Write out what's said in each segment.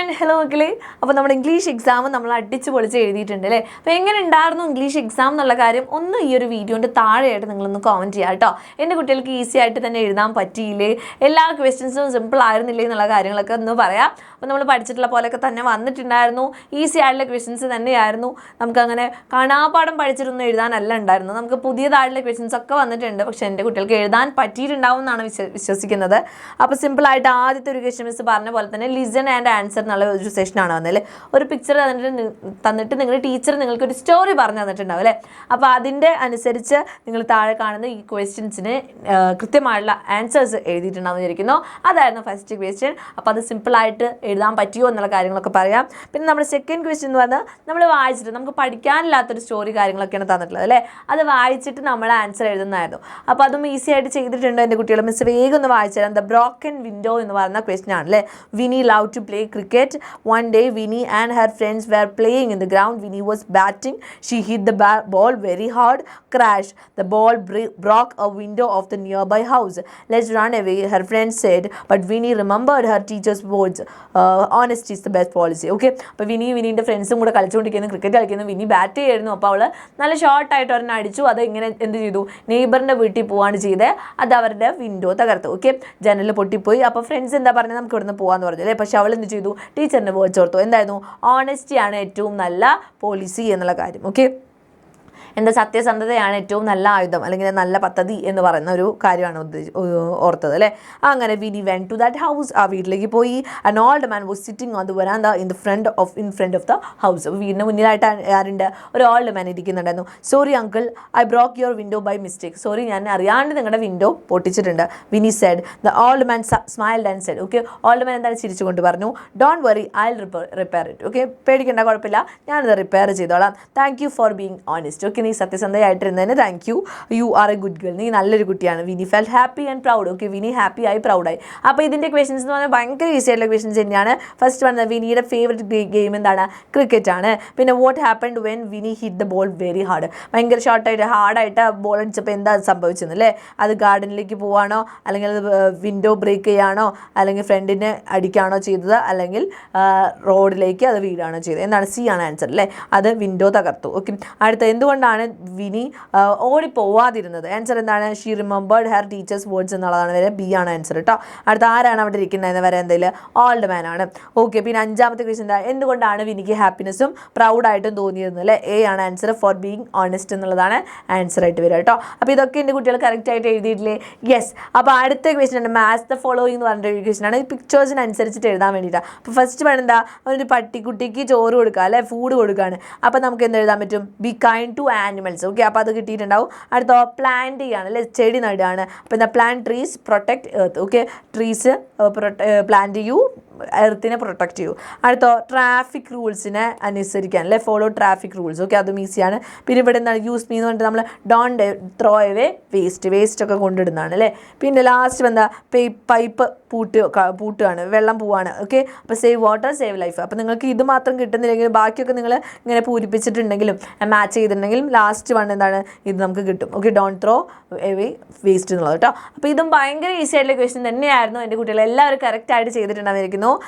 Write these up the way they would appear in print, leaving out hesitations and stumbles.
And hello മക്കളെ. അപ്പോൾ നമ്മുടെ ഇംഗ്ലീഷ് എക്സാം നമ്മൾ അടിച്ച് പൊളിച്ച് എഴുതിയിട്ടുണ്ട് അല്ലേ. അപ്പോൾ എങ്ങനെ ഉണ്ടായിരുന്നു ഇംഗ്ലീഷ് എക്സാം എന്നുള്ള കാര്യം ഒന്ന് ഈ ഒരു വീഡിയോൻ്റെ താഴെയായിട്ട് നിങ്ങളൊന്ന് കമൻറ്റ് ചെയ്യുക കേട്ടോ. എൻ്റെ കുട്ടികൾക്ക് ഈസി ആയിട്ട് തന്നെ എഴുതാൻ പറ്റിയില്ലേ, എല്ലാ ക്വസ്റ്റ്യൻസും സിമ്പിൾ ആയിരുന്നില്ലേ എന്നുള്ള കാര്യങ്ങളൊക്കെ ഒന്ന് പറയാം. അപ്പോൾ നമ്മൾ പഠിച്ചിട്ടുള്ള പോലെയൊക്കെ തന്നെ വന്നിട്ടുണ്ടായിരുന്നു. ഈസി ആയിട്ടുള്ള ക്വസ്റ്റ്യൻസ് തന്നെയായിരുന്നു. നമുക്കങ്ങനെ കാണാപ്പാഠം പഠിച്ചിട്ടൊന്നും എഴുതാനല്ല ഉണ്ടായിരുന്നു. നമുക്ക് പുതിയതായിട്ടുള്ള ക്വസ്റ്റ്യൻസ് ഒക്കെ വന്നിട്ടുണ്ട്. പക്ഷേ എൻ്റെ കുട്ടികൾക്ക് എഴുതാൻ പറ്റിയിട്ടുണ്ടാവും എന്നാണ് വിശ്വസിക്കുന്നത്. അപ്പോൾ സിമ്പിളായിട്ട് ആദ്യത്തെ ഒരു ക്വസ്റ്റ്യൻ മിസ് പറഞ്ഞ പോലെ തന്നെ ലിസൺ ആൻഡ് ആൻസർ എന്നുള്ള ഒരു സെഷനാണ് വന്നത്. ഒരു പിക്ചർ തന്നിട്ട് നിങ്ങളുടെ ടീച്ചർ നിങ്ങൾക്കൊരു സ്റ്റോറി പറഞ്ഞു തന്നിട്ടുണ്ടാവും അല്ലേ. അപ്പോൾ അതിൻ്റെ അനുസരിച്ച് നിങ്ങൾ താഴെ കാണുന്ന ഈ ക്വസ്റ്റ്യൻസിന് കൃത്യമായിട്ടുള്ള ആൻസേഴ്സ് എഴുതിയിട്ടുണ്ടാവും വിചാരിക്കുന്നു. അതായിരുന്നു ഫസ്റ്റ് ക്വസ്റ്റ്യൻ. അപ്പോൾ അത് സിമ്പിളായിട്ട് എഴുതാൻ പറ്റുമോ എന്നുള്ള കാര്യങ്ങളൊക്കെ പറയാം. പിന്നെ നമ്മുടെ സെക്കൻഡ് ക്വസ്റ്റ്യൻ എന്ന് പറഞ്ഞാൽ നമ്മൾ വായിച്ചിട്ട് നമുക്ക് പഠിക്കാനില്ലാത്തൊരു സ്റ്റോറി കാര്യങ്ങളൊക്കെയാണ് തന്നിട്ടുള്ളത് അല്ലേ. അത് വായിച്ചിട്ട് നമ്മൾ ആൻസർ എഴുതുന്നതായിരുന്നു. അപ്പോൾ അതും ഈസി ആയിട്ട് ചെയ്തിട്ടുണ്ട് എൻ്റെ കുട്ടികൾ. മിസ് വേഗം ഒന്ന് വായിച്ചു തരാം. ദ ബ്രോക്കൻ വിൻഡോ എന്ന് പറയുന്ന ക്വസ്റ്റ്യൻ ആണ് അല്ലേ. Vini love to play cricket. One day Winnie and her friends were playing in the ground. Winnie was batting. She hit the ball very hard. Crash. The ball broke a window of the nearby house. Let's run away, her friends said. But Winnie remembered her teacher's words. Honesty is the best policy. Okay. അപ്പോൾ വിനീൻ്റെ ഫ്രണ്ട്സും കൂടെ കളിച്ചുകൊണ്ടിരിക്കുന്നു, cricket കളിക്കുന്നു. വിനി bat ചെയ്യായിരുന്നു. അപ്പോൾ അവൾ നല്ല ഷോർട്ടായിട്ട് ഒരെണ്ണം അടിച്ചു. അത് ഇങ്ങനെ എന്ത് ചെയ്തു, നെയ്ബറിൻ്റെ വീട്ടിൽ പോവാണ് ചെയ്തത്. അത് അവരുടെ വിൻഡോ തകർത്തു. ഓക്കെ, ജനൽ പൊട്ടിപ്പോയി. അപ്പോൾ ഫ്രണ്ട്സ് എന്താ പറഞ്ഞത്, നമുക്ക് ഇവിടുന്ന് പോകാമെന്ന് പറഞ്ഞു അല്ലേ. പക്ഷെ അവൾ എന്ത് ചെയ്തു, ടീച്ചറിനെ വേർഡ്സ് ഓർത്തു. എന്തായിരുന്നു, ഓണസ്റ്റിയാണ് ഏറ്റവും നല്ല പോളിസി എന്നുള്ള കാര്യം. ഓക്കെ, എന്താ, സത്യസന്ധതയാണ് ഏറ്റവും നല്ല ആയുധം അല്ലെങ്കിൽ നല്ല പദ്ധതി എന്ന് പറയുന്ന ഒരു കാര്യമാണ് ഓർത്തത് അല്ലേ. അങ്ങനെ Vini went to that house. ആ വീട്ടിലേക്ക് പോയി. An old man was sitting on the veranda in front of the house. അപ്പോൾ വീടിന് മുന്നിലായിട്ട് ആരുണ്ട്, ഒരു ഓൾഡ് മാൻ ഇരിക്കുന്നുണ്ടായിരുന്നു. Sorry uncle, I broke your window by mistake. Sorry, ഞാൻ അറിയാണ്ട് നിങ്ങളുടെ വിൻഡോ പൊട്ടിച്ചിട്ടുണ്ട്. Vini said. The old man smiled and said. Okay, old man എന്താണ് ചിരിച്ചുകൊണ്ട് പറഞ്ഞു, don't worry, I repair it. Okay, പേടിക്കേണ്ട, കുഴപ്പമില്ല, ഞാനത് റിപ്പയർ ചെയ്തോളാം. Thank you for being honest. Okay, നീ സത്യസന്ധയായിട്ടിരുന്നതിന് thank you. You are a good girl. നീ നല്ലൊരു കുട്ടിയാണ്. Vini felt happy and proud. Okay, Vini happy ആയി, പ്രൗഡായി. അപ്പോൾ ഇതിൻ്റെ ക്വസ്റ്റൻസ് എന്ന് പറഞ്ഞാൽ ഭയങ്കര ഈസി ആയിട്ടുള്ള ക്വസ്റ്റൻസ് തന്നെയാണ്. ഫസ്റ്റ് വന്നത് വിനിയുടെ ഫേവറേറ്റ് ഗെയിം എന്താണ്, ക്രിക്കറ്റ് ആണ്. പിന്നെ what happened when Vini hit the ball very hard. ഭയങ്കര ഷോർട്ടായിട്ട് ഹാർഡായിട്ട് ബോൾ അടിച്ചപ്പോൾ എന്താ സംഭവിച്ചെന്നല്ലേ. അത് ഗാർഡനിലേക്ക് പോവാണോ, അല്ലെങ്കിൽ അത് വിൻഡോ ബ്രേക്ക് ചെയ്യാണോ, അല്ലെങ്കിൽ ഫ്രണ്ടിനെ അടിക്കുകയാണോ ചെയ്തത്, അല്ലെങ്കിൽ റോഡിലേക്ക് അത് വീഴാണോ ചെയ്തത്. എന്താണ്, സി ആണ് ആൻസർ അല്ലേ. അത് വിൻഡോ തകർത്തു. ഓക്കെ, അടുത്ത എന്തുകൊണ്ടാണ് വിനി ഓടിപ്പോവാതിരുന്നത്. ആൻസർ എന്താണ്, she remembered her teachers words എന്നുള്ളതാണ് വരെ. ബി ആണ് ആൻസർ കേട്ടോ. അടുത്ത ആരാണ് അവിടെ ഇരിക്കുന്നത് വരെ എന്തെങ്കിലും ഓൾഡ് മാൻ ആണ്. ഓക്കെ, പിന്നെ അഞ്ചാമത്തെ ക്വസ്റ്റ്യൻ എന്താ, എന്തുകൊണ്ടാണ് വിനിക്ക് ഹാപ്പിനെസ്സും പ്രൗഡായിട്ടും തോന്നിയിരുന്നത് അല്ലേ. എ ആണ് ആൻസർ, ഫോർ ബീങ് ഓണസ്റ്റ് എന്നുള്ളതാണ് ആൻസർ ആയിട്ട് വരിക കേട്ടോ. അപ്പോൾ ഇതൊക്കെ എൻ്റെ കുട്ടികൾ കറക്റ്റ് ആയിട്ട് എഴുതിയിട്ടില്ലേ. യെസ്. അപ്പോൾ അടുത്ത ക്വസ്റ്റ്യൻ ഉണ്ട്, മാച്ച് ദ ഫോളോയിങ് എന്ന് പറഞ്ഞിട്ട് ഒരു ക്വസ്റ്റ്യൻ ആണ്. പിക്ചേഴ്സിനനുസരിച്ചിട്ട് എഴുതാൻ വേണ്ടിയിട്ടാണ്. അപ്പോൾ ഫസ്റ്റ് വേണമെന്താ, ഒരു പട്ടിക്കുട്ടിക്ക് ചോറ് കൊടുക്കുക അല്ലേ, ഫുഡ് കൊടുക്കുകയാണ്. അപ്പോൾ നമുക്ക് എന്ത് എഴുതാൻ പറ്റും, be kind to animals. Okay, അപ്പോൾ അത് കിട്ടിയിട്ടുണ്ടാവും. അടുത്ത പ്ലാന്റ് ചെയ്യാണ് അല്ലേ, ചെടി നടുകയാണ്. അപ്പോൾ എന്താ, plant trees protect earth. Okay, trees plant ചെയ്യൂ, എർത്തിനെ പ്രൊട്ടക്റ്റ് ചെയ്യൂ. അടുത്ത ട്രാഫിക് റൂൾസിനെ അനുസരിക്കാൻ അല്ലേ, ഫോളോ ട്രാഫിക് റൂൾസ്. ഓക്കെ, അതും ഈസിയാണ്. പിന്നെ ഇവിടെ എന്താണ്, യൂസ് മീ എന്ന് പറഞ്ഞിട്ട് നമ്മൾ ഡോണ്ട് ത്രോ എവേ വേസ്റ്റ് ഒക്കെ കൊണ്ടിടുന്നതാണ് അല്ലേ. പിന്നെ ലാസ്റ്റ് എന്താ, പൈപ്പ് പൂട്ടുകയാണ്, വെള്ളം പോവാണ്. ഓക്കെ, അപ്പോൾ സേവ് വാട്ടർ സേവ് ലൈഫ്. അപ്പോൾ നിങ്ങൾക്ക് ഇത് മാത്രം കിട്ടുന്നില്ലെങ്കിലും ബാക്കിയൊക്കെ നിങ്ങൾ ഇങ്ങനെ പൂരിപ്പിച്ചിട്ടുണ്ടെങ്കിലും മാച്ച് ചെയ്തിട്ടുണ്ടെങ്കിലും ലാസ്റ്റ് വൺ എന്താണ്, ഇത് നമുക്ക് കിട്ടും. Okay, don't throw away waste എന്നുള്ളത് കേട്ടോ. അപ്പോൾ ഇതും ഭയങ്കര ഈസി ആയിട്ടുള്ള ക്വസ്റ്റ്യൻ തന്നെയായിരുന്നു. എൻ്റെ കുട്ടികൾ എല്ലാവരും കറക്റ്റായിട്ട് ചെയ്തിട്ടുണ്ടായിരിക്കുന്നു.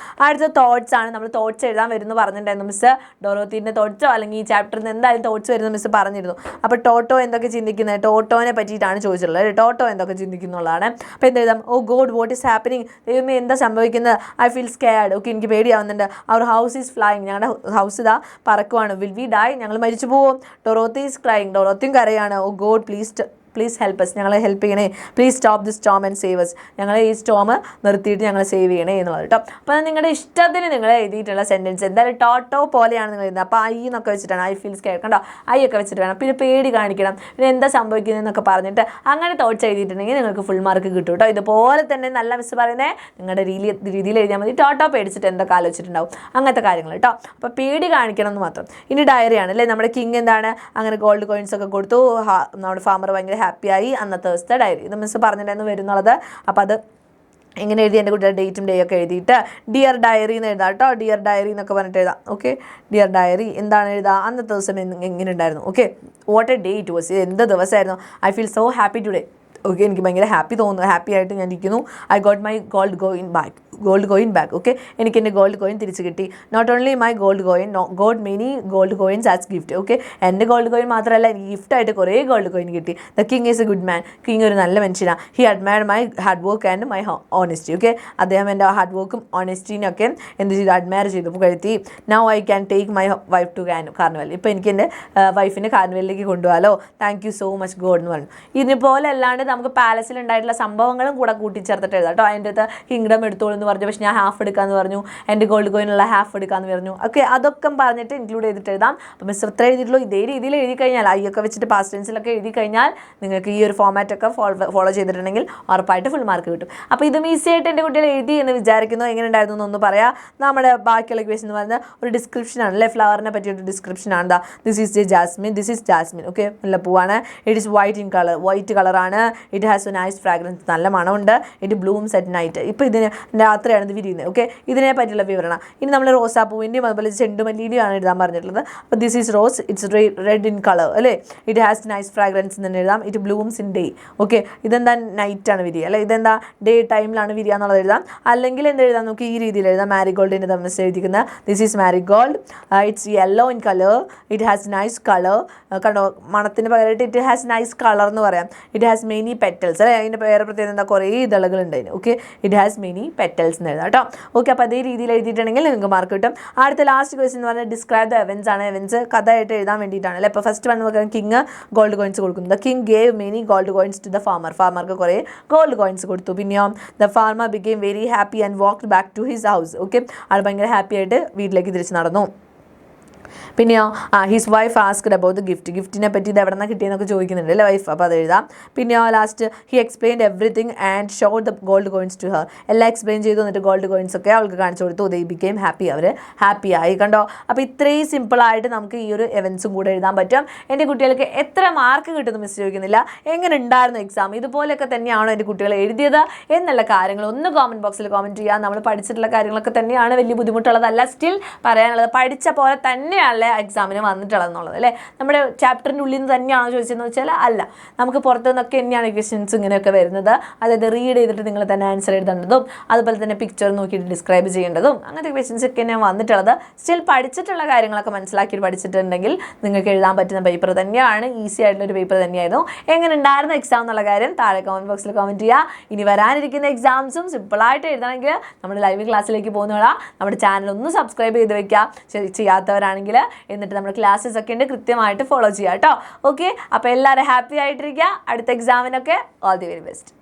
അടുത്ത തോട്ട്സ് ആണ്. നമ്മൾ തോട്ട്സ് എഴുതാൻ വരുന്നു പറഞ്ഞിട്ടുണ്ടായിരുന്നു മിസ്. ഡോറോത്തീൻ്റെ തോട്ട്സോ അല്ലെങ്കിൽ ഈ ചാപ്റ്ററിൽ നിന്ന് എന്തായാലും തോട്ട്സ് വരുന്നു മിസ് പറഞ്ഞിരുന്നു. അപ്പോൾ ടോട്ടോ എന്തൊക്കെ ചിന്തിക്കുന്നത്, ടോട്ടോനെ പറ്റിയിട്ടാണ് ചോദിച്ചിട്ടുള്ളത്. ടോട്ടോ എന്തൊക്കെ ചിന്തിക്കുന്നുള്ളതാണ്. അപ്പോൾ എന്ത് എഴുതാം, oh god what is happening. ദൈവമേ എന്താ സംഭവിക്കുന്നത്, ഐ ഫീൽ സ്കെയർഡ്. ഓക്കെ, എനിക്ക് പേടിയാവുന്നുണ്ട്. Our house is flying. ഞങ്ങളുടെ ഹൗസ് ഇതാ പറക്കുവാണ്. Will we dye. ഞങ്ങൾ മരിച്ചു പോവും. Dorothy is crying. ഡൊറോത്തിയും കരയാണ്. Oh god please help us. ഞങ്ങളെ ഹെൽപ്പ് ചെയ്യണേ. Please stop this storm and save us. ഞങ്ങളെ ഈ സ്റ്റോം നിർത്തിയിട്ട് ഞങ്ങളെ സേവ് ചെയ്യണേ എന്നുള്ളത് കേട്ടോ. അപ്പോൾ നിങ്ങളുടെ ഇഷ്ടത്തിന് നിങ്ങൾ എഴുതിയിട്ടുള്ള സെൻറ്റൻസ് എന്തായാലും ടോട്ടോ പോലെയാണ് നിങ്ങൾ എഴുതുന്നത്. അപ്പോൾ ഐ എന്നൊക്കെ വെച്ചിട്ടാണ്, ഐ ഫീൽസ് കേൾക്കണ്ടോ, ഐ ഒക്കെ വെച്ചിട്ട് വേണം. പിന്നെ പേടി കാണിക്കണം, പിന്നെ എന്താ സംഭവിക്കുന്നതെന്നൊക്കെ പറഞ്ഞിട്ട് അങ്ങനെ തോട്ട്സ് എഴുതിയിട്ടുണ്ടെങ്കിൽ നിങ്ങൾക്ക് ഫുൾ മാർക്ക് കിട്ടും കേട്ടോ. ഇതുപോലെ തന്നെ നല്ല മിസ് പറയുന്നത് നിങ്ങളുടെ രീതിയിൽ എഴുതിയാൽ മതി. ടോട്ടോ പേടിച്ചിട്ട് എന്തൊക്കെ ആലോചിച്ചിട്ടുണ്ടാവും, അങ്ങനത്തെ കാര്യങ്ങൾ കേട്ടോ. അപ്പോൾ പേടി കാണിക്കണം എന്ന് മാത്രം. ഇനി ഡയറിയാണ് അല്ലേ. നമ്മുടെ കിങ് എന്താണ്, അങ്ങനെ ഗോൾഡ് കോയിൻസ് ഒക്കെ കൊടുത്തു. നമ്മുടെ ഫാമർ ഭയങ്കര ഹാപ്പിയായി. അന്നത്തെ ദിവസത്തെ ഡയറി ഇത് മിസ് പറഞ്ഞിട്ടുണ്ടായിരുന്നു വരുന്നുള്ളത്. അപ്പോൾ അത് എങ്ങനെ എഴുതി, എൻ്റെ കുട്ടിയുടെ ഡേറ്റും ഡേ ഒക്കെ എഴുതിയിട്ട് ഡിയർ ഡയറി എന്ന് എഴുതാം കേട്ടോ. ഡിയർ ഡയറി എന്നൊക്കെ പറഞ്ഞിട്ട് എഴുതാം. ഓക്കെ, ഡിയർ ഡയറി എന്താണ് എഴുതുക, അന്നത്തെ ദിവസം എങ്ങനെ ഉണ്ടായിരുന്നു. Okay, what A day it was. ഇത് എന്ത് ദിവസമായിരുന്നു. I feel so happy today. Okay, എനിക്ക് ഭയങ്കര ഹാപ്പി തോന്നുന്നു, ഹാപ്പി ആയിട്ട് ഞാൻ ഇരിക്കുന്നു. I got my gold coin back. gold coin back. Okay, എനിക്ക് എൻ്റെ ഗോൾഡ് കോയിൻ തിരിച്ച് കിട്ടി. Not only my gold coin, got many gold coins as gift. Okay, എൻ്റെ ഗോൾഡ് കോയിൻ മാത്രമല്ല, എനിക്ക് ഗിഫ്റ്റായിട്ട് കുറേ ഗോൾഡ് കോയിൻ കിട്ടി. The king is a good man. King ഒരു നല്ല മനുഷ്യനാണ്. He admired my hard work and my honesty. Okay, അദ്ദേഹം എൻ്റെ ഹാർഡ് വർക്കും ഓണസ്റ്റിനൊക്കെ എന്ത് ചെയ്തു? അഡ്മയർ ചെയ്തു, പുകഴ്ത്തി. Now I can take my wife to carnival. ഇപ്പോൾ എനിക്ക് എൻ്റെ വൈഫിനെ കാർണിവലിലേക്ക് കൊണ്ടുപോകാലോ. Thank you so much god എന്ന് പറഞ്ഞു. ഇതിനെപ്പോലെ അല്ലാണ്ട് നമുക്ക് പാലസിൽ ഉണ്ടായിട്ടുള്ള സംഭവങ്ങളും കൂടെ കൂട്ടിച്ചേർത്തിട്ട് എഴുതാം കേട്ടോ. അതിൻ്റെ അകത്ത് കിങ്ഡം എടുത്തോളൂ എന്ന് പറഞ്ഞു, പക്ഷേ ഞാൻ ഹാഫ് എടുക്കാമെന്ന് പറഞ്ഞു. എൻ്റെ ഗോൾഡ് കോയിനുള്ള ഹാഫ് എടുക്കാമെന്ന് പറഞ്ഞു. ഓക്കെ, അതൊക്കെ പറഞ്ഞിട്ട് ഇൻക്ലൂഡ് ചെയ്തിട്ട് എഴുതാം. അപ്പോൾ മിസ് എത്ര എഴുതിയിട്ടുള്ളൂ? ഇതേ രീതിയിൽ എഴുതി കഴിഞ്ഞാൽ, ഐ ഒക്കെ വെച്ചിട്ട് പാസ്റ്റ് ടെൻസിലൊക്കെ എഴുതി കഴിഞ്ഞാൽ നിങ്ങൾക്ക് ഈ ഒരു ഫോമാറ്റൊക്കെ ഫോളോ ചെയ്തിട്ടുണ്ടെങ്കിൽ ഉറപ്പായിട്ട് ഫുൾ മാർക്ക് കിട്ടും. അപ്പോൾ ഇതും ഈസി ആയിട്ട് എൻ്റെ കുട്ടികൾ എഴുതി എന്ന് വിചാരിക്കുന്നു. എങ്ങനെ ഉണ്ടായിരുന്നു എന്നൊന്ന് പറയാം. നമ്മുടെ ബാക്കിയുള്ള ക്വസ്റ്റൻ എന്ന് പറയുന്നത് ഒരു ഡിസ്ക്രിപ്ഷനാണ് അല്ലേ, ഫ്ലവറിനെ പറ്റിയൊരു ഡിസ്ക്രിപ്ഷനാണ്. എന്താ? This is jasmine, this is jasmine. Okay, മുല്ലപ്പൂവാണ്. It is white in colour, white കളറാണ്. It has a nice fragrance, നല്ല മണമുണ്ട്. ഇറ്റ് ബ്ലൂംസ് അറ്റ് നൈറ്റ്. ഇപ്പോൾ ഇതിന് രാത്രിയാണ് ഇത് വിരിയുന്നത്. ഓക്കെ, ഇതിനെ പറ്റിയുള്ള വിവരണം. ഇനി നമ്മൾ റോസാപ്പൂവിൻ്റെയും അതുപോലെ ചെണ്ടുമല്ലിയുടെയും ആണ് എഴുതാൻ പറഞ്ഞിട്ടുള്ളത്. അപ്പോൾ this is rose, it's red in colour അല്ലേ. ഇറ്റ് ഹാസ് നൈസ് ഫ്രാഗ്രൻസ് എന്ന് തന്നെ എഴുതാം. It Bloom's in day. Okay, ഇതെന്താ? നൈറ്റാണ് വിരിയുക അല്ലേ. ഇതെന്താ? ഡേ ടൈമിലാണ് വിരിയുക എന്നുള്ളത് എഴുതാം. അല്ലെങ്കിൽ എന്ത് എഴുതാം? നമുക്ക് ഈ രീതിയിൽ എഴുതാം. മാരിഗോൾഡിൻ്റെ തമ്മിൽ എഴുതിക്കുന്നത് this is marigold, it's yellow in colour, it has nice colour. കണ്ടോ, മണത്തിന് പകരമായിട്ട് ഇറ്റ് ഹാസ് നൈസ് കളർ എന്ന് പറയാം. ഇറ്റ് ഹാസ് മെനി പെറ്റൽസ് അല്ലേ. അതിൻ്റെ വേറെ പ്രത്യേകത എന്താ? കുറേ ഇതളുകളുണ്ട് അതിന്. Okay, it has many petals എന്ന് എഴുതാം കേട്ടോ. ഓക്കെ, അപ്പോൾ അതേ രീതിയിൽ എഴുതിയിട്ടുണ്ടെങ്കിൽ നിങ്ങൾക്ക് മാർക്ക് കിട്ടും. അടുത്ത ലാസ്റ്റ് ക്വസ്റ്റൻ എന്ന് പറഞ്ഞാൽ ഡിസ്ക്രൈബ് ദ എവൻസ് ആണ്. എവൻസ് കഥയായിട്ട് എഴുതാൻ വേണ്ടിയിട്ടാണ് അല്ലേ. ഇപ്പോൾ ഫസ്റ്റ് വൺ നോക്കാം, കിങ് ഗോൾഡ് കോയിൻസ് കൊടുക്കുന്നു. The king gave many gold coins to the farmer. ഫാമർക്ക് കുറേ ഗോൾഡ് കോയിൻസ് കൊടുത്തു. പിന്നെയോ the farmer became very happy and walked back to his house. Okay, ആൾ ഭയങ്കര ഹാപ്പി ആയിട്ട് വീട്ടിലേക്ക് തിരിച്ച് നടന്നു. പിന്നെയോ his wife asked about the gift. ഗിഫ്റ്റിനെ പറ്റി ഇത് എവിടെ നിന്നാണ് കിട്ടിയെന്നൊക്കെ ചോദിക്കുന്നുണ്ട് അല്ലേ വൈഫ്. അപ്പോൾ അത് എഴുതാം. പിന്നെയോ last he explained everything and showed the gold coins to her. എല്ലാം എക്സ്പ്ലെയിൻ ചെയ്തു, എന്നിട്ട് ഗോൾഡ് കോയിൻസ് ഒക്കെ അവൾക്ക് കാണിച്ചു കൊടുത്തു. ദേ ബിക്കെയിം ഹാപ്പി, അവർ ഹാപ്പി ആയി. കണ്ടോ, അപ്പോൾ ഇത്രയും സിമ്പിളായിട്ട് നമുക്ക് ഈ ഒരു എവൻസും കൂടെ എഴുതാൻ പറ്റും. എൻ്റെ കുട്ടികൾക്ക് എത്ര മാർക്ക് കിട്ടുമെന്ന് മിസ് ചോദിക്കുന്നില്ല. എങ്ങനെ ഉണ്ടായിരുന്നു എക്സാം? ഇതുപോലെയൊക്കെ തന്നെയാണോ എൻ്റെ കുട്ടികൾ എഴുതിയത് എന്നുള്ള കാര്യങ്ങൾ ഒന്ന് കോമൻറ്റ് ബോക്സിൽ കോമൻറ്റ് ചെയ്യുക. നമ്മൾ പഠിച്ചിട്ടുള്ള കാര്യങ്ങളൊക്കെ തന്നെയാണ്, വലിയ ബുദ്ധിമുട്ടുള്ളതല്ല. സ്റ്റിൽ പറയാനുള്ളത് പഠിച്ച പോലെ തന്നെയല്ലേ എക്സാമിന് വന്നിട്ടുള്ളതെന്നുള്ളത് അല്ലേ. നമ്മുടെ ചാപ്റ്ററിൻ്റെ ഉള്ളിൽ നിന്ന് തന്നെയാണോ ചോദിച്ചതെന്ന് വെച്ചാൽ അല്ല, നമുക്ക് പുറത്തു നിന്നൊക്കെ തന്നെയാണ് ക്വസ്റ്റ്യൻസ് ഇങ്ങനെയൊക്കെ വരുന്നത്. അതായത് റീഡ് ചെയ്തിട്ട് നിങ്ങൾ തന്നെ ആൻസർ എഴുതേണ്ടതും അതുപോലെ തന്നെ പിക്ചർ നോക്കിയിട്ട് ഡിസ്ക്രൈബ് ചെയ്യേണ്ടതും അങ്ങനത്തെ ക്വസ്റ്റ്യൻസ് ഒക്കെ തന്നെയാണ് വന്നിട്ടുള്ളത്. സ്റ്റിൽ പഠിച്ചിട്ടുള്ള കാര്യങ്ങളൊക്കെ മനസ്സിലാക്കി പഠിച്ചിട്ടുണ്ടെങ്കിൽ നിങ്ങൾക്ക് എഴുതാൻ പറ്റുന്ന പേപ്പർ തന്നെയാണ്, ഈസി ആയിട്ടുള്ളൊരു പേപ്പർ തന്നെയായിരുന്നു. എങ്ങനെ ഉണ്ടായിരുന്ന എക്സാം എന്നുള്ള കാര്യം താഴെ കമൻറ്റ് ബോക്സിൽ കമൻറ്റ് ചെയ്യുക. ഇനി വരാനിരിക്കുന്ന എക്സാംസും സിമ്പിളായിട്ട് എഴുതണമെങ്കിൽ നമ്മുടെ ലൈവ് ക്ലാസ്സിലേക്ക് പോകുന്നതാണ്. നമ്മുടെ ചാനൽ ഒന്ന് സബ്സ്ക്രൈബ് ചെയ്ത് വെക്കുക ചെയ്യാത്തവരാണെങ്കിൽ. എന്നിട്ട് നമ്മുടെ ക്ലാസ്സസ് ഒക്കെ ഉണ്ട്, കൃത്യമായിട്ട് ഫോളോ ചെയ്യുക കേട്ടോ. ഓക്കെ, അപ്പോൾ എല്ലാവരും ഹാപ്പി ആയിട്ടിരിക്കുക. അടുത്ത എക്സാമിനൊക്കെ ഓൾ ദി വെരി ബെസ്റ്റ്.